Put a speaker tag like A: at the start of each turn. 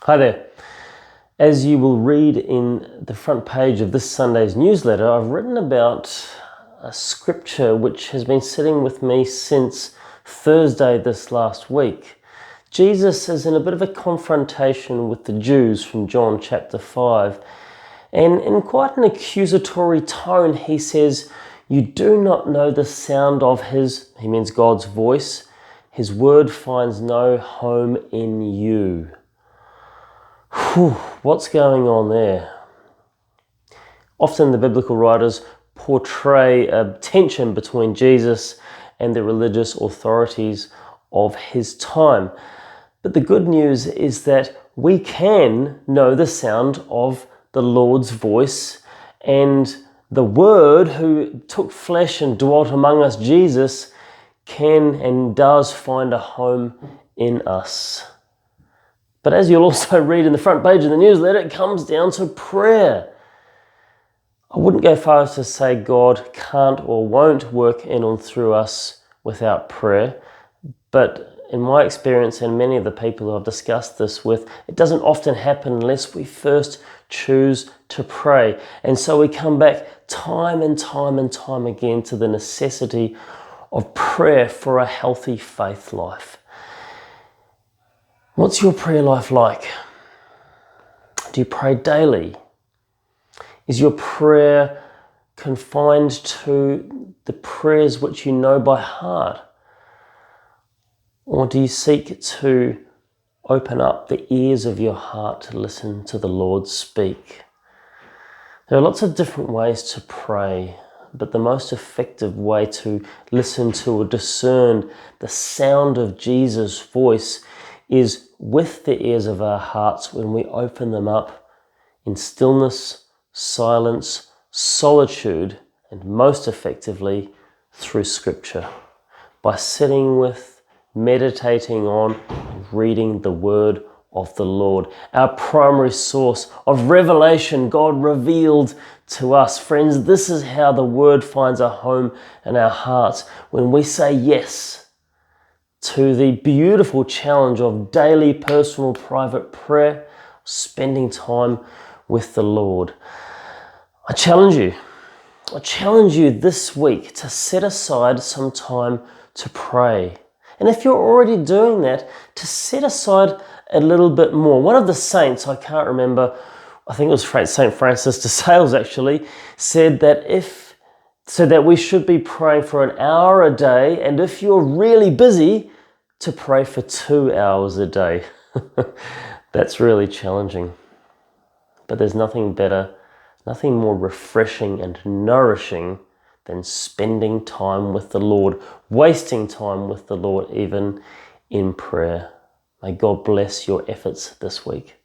A: Hi there. As you will read in the front page of this Sunday's newsletter, I've written about a scripture which has been sitting with me since Thursday this last week. Jesus is in a bit of a confrontation with the Jews from John chapter 5. And in quite an accusatory tone, he says, "You do not know the sound of his," he means God's voice, "his word finds no home in you." Whew, what's going on there? Often the biblical writers portray a tension between Jesus and the religious authorities of his time. But the good news is that we can know the sound of the Lord's voice, and the Word who took flesh and dwelt among us, Jesus, can and does find a home in us. But as you'll also read in the front page of the newsletter, it comes down to prayer. I wouldn't go far as to say God can't or won't work in and through us without prayer, but in my experience and many of the people who I've discussed this with, it doesn't often happen unless we first choose to pray. And so we come back time and time and time again to the necessity of prayer for a healthy faith life. What's your prayer life like? Do you pray daily? Is your prayer confined to the prayers which you know by heart? Or do you seek to open up the ears of your heart to listen to the Lord speak? There are lots of different ways to pray, but the most effective way to listen to or discern the sound of Jesus' voice is with the ears of our hearts when we open them up in stillness, silence, solitude, and most effectively through Scripture, by sitting with, meditating on, and reading the Word of the Lord, our primary source of revelation, God revealed to us. Friends, this is how the Word finds a home in our hearts when we say yes to the beautiful challenge of daily personal private prayer, spending time with the Lord. I challenge you this week to set aside some time to pray. And if you're already doing that, to set aside a little bit more. One of the saints, I can't remember, I think it was St. Francis de Sales actually, said that we should be praying for an hour a day, and if you're really busy, to pray for 2 hours a day. That's really challenging. But there's nothing better, nothing more refreshing and nourishing than spending time with the Lord, wasting time with the Lord, even in prayer. May God bless your efforts this week.